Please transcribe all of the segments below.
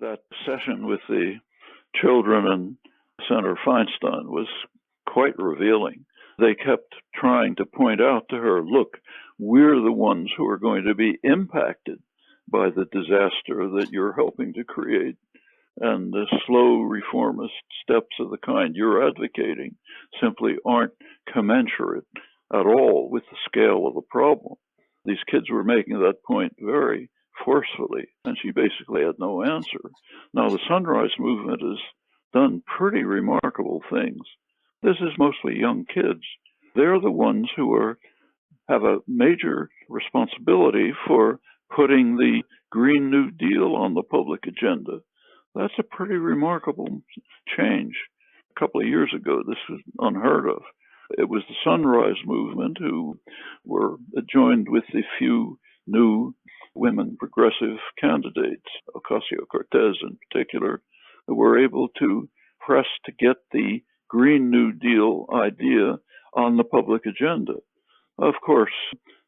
That session with the children and Senator Feinstein was quite revealing. They kept trying to point out to her, look, we're the ones who are going to be impacted by the disaster that you're helping to create. And the slow reformist steps of the kind you're advocating simply aren't commensurate at all with the scale of the problem. These kids were making that point very forcefully, and she basically had no answer. Now, the Sunrise Movement has done pretty remarkable things. This is mostly young kids. They're the ones who have a major responsibility for putting the Green New Deal on the public agenda. That's a pretty remarkable change. A couple of years ago, this was unheard of. It was the Sunrise Movement who were joined with the few new women progressive candidates, Ocasio-Cortez in particular, who were able to press to get the Green New Deal idea on the public agenda. Of course,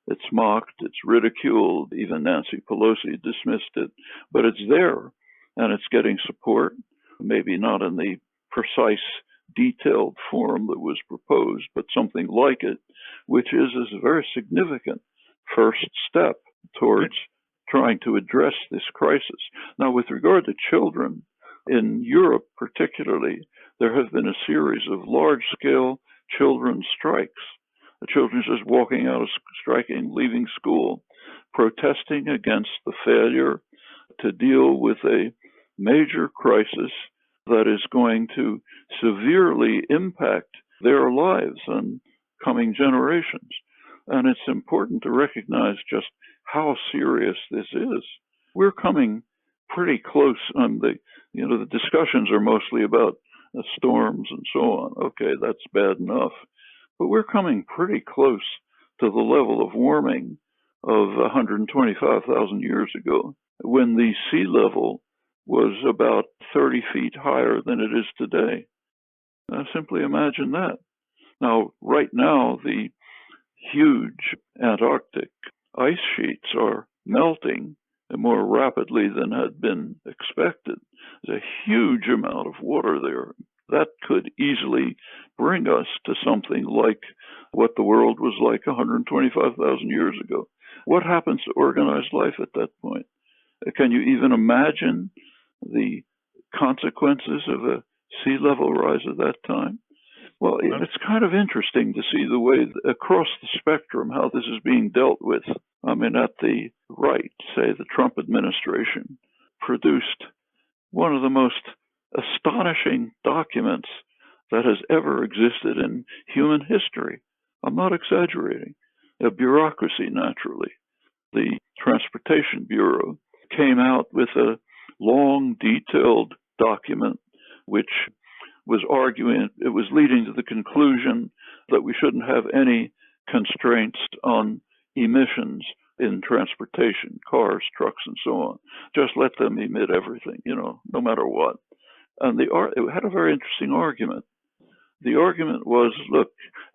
it's mocked, it's ridiculed, even Nancy Pelosi dismissed it, but it's there, and it's getting support, maybe not in the precise, detailed form that was proposed, but something like it, which is a very significant first step towards trying to address this crisis. Now, with regard to children, in Europe particularly, there have been a series of large-scale children's strikes. The children just walking out of striking, leaving school, protesting against the failure to deal with a major crisis that is going to severely impact their lives and coming generations. And it's important to recognize just how serious this is. We're coming pretty close on the discussions are mostly about storms and so on. Okay, that's bad enough. But we're coming pretty close to the level of warming of 125,000 years ago, when the sea level was about 30 feet higher than it is today. Simply imagine that. Now, right now, the huge Antarctic ice sheets are melting more rapidly than had been expected. There's a huge amount of water there. That could easily bring us to something like what the world was like 125,000 years ago. What happens to organized life at that point? Can you even imagine the consequences of a sea level rise at that time? Well, it's kind of interesting to see the way across the spectrum how this is being dealt with. I mean, at the right, say the Trump administration produced one of the most astonishing documents that has ever existed in human history. I'm not exaggerating. A bureaucracy, naturally. The Transportation Bureau came out with a long, detailed document which was arguing, it was leading to the conclusion that we shouldn't have any constraints on emissions in transportation, cars, trucks, and so on. Just let them emit everything, no matter what. And it had a very interesting argument. The argument was, look,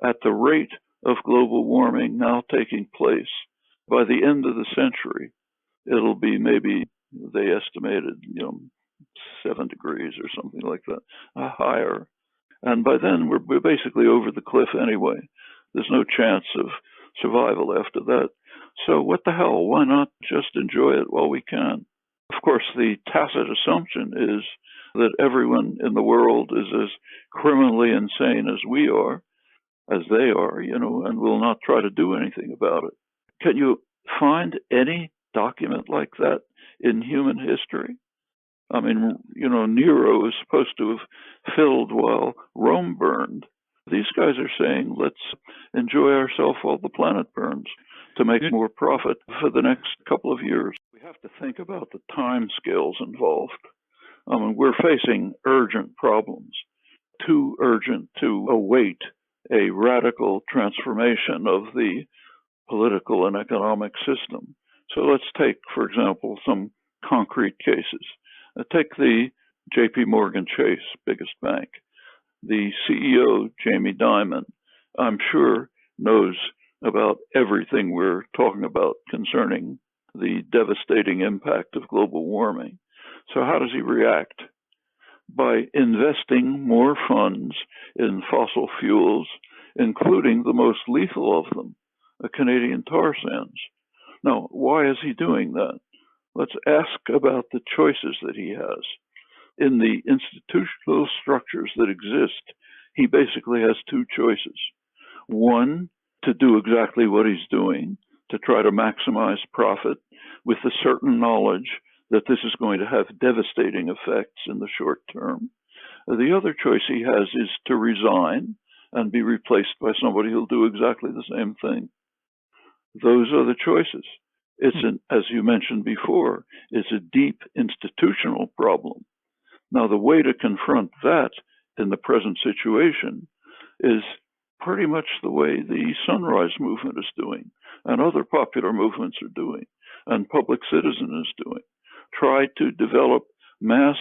at the rate of global warming now taking place, by the end of the century, it'll be maybe, they estimated, 7 degrees or something like that, higher. And by then, we're basically over the cliff anyway. There's no chance of survival after that. So what the hell? Why not just enjoy it while we can? Of course, the tacit assumption is that everyone in the world is as criminally insane as we are, as they are, and will not try to do anything about it. Can you find any document like that in human history? I mean, Nero is supposed to have filled while Rome burned. These guys are saying, let's enjoy ourselves while the planet burns to make more profit for the next couple of years. We have to think about the time scales involved. I mean, we're facing urgent problems, too urgent to await a radical transformation of the political and economic system. So let's take, for example, some concrete cases. Take the J.P. Morgan Chase, biggest bank. The CEO, Jamie Dimon, I'm sure knows about everything we're talking about concerning the devastating impact of global warming. So how does he react? By investing more funds in fossil fuels, including the most lethal of them, Canadian tar sands. Now, why is he doing that? Let's ask about the choices that he has. In the institutional structures that exist, he basically has two choices. One, to do exactly what he's doing, to try to maximize profit with the certain knowledge that this is going to have devastating effects in the short term. The other choice he has is to resign and be replaced by somebody who'll do exactly the same thing. Those are the choices. It's as you mentioned before, it's a deep institutional problem. Now, the way to confront that in the present situation is pretty much the way the Sunrise Movement is doing, and other popular movements are doing, and Public Citizen is doing. Try to develop mass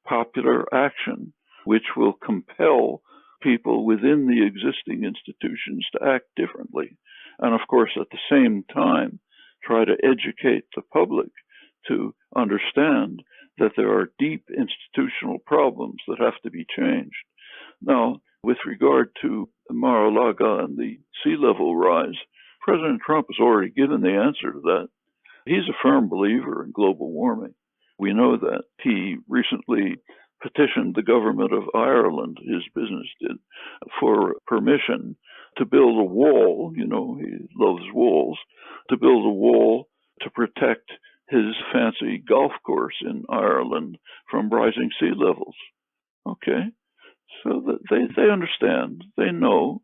popular action which will compel people within the existing institutions to act differently. And of course, at the same time, try to educate the public to understand that there are deep institutional problems that have to be changed. Now, with regard to Mar-a-Lago and the sea level rise, President Trump has already given the answer to that. He's a firm believer in global warming. We know that. He recently petitioned the government of Ireland, his business did, for permission to build a wall. You know, he loves walls, to build a wall to protect his fancy golf course in Ireland from rising sea levels. Okay, so they understand, they know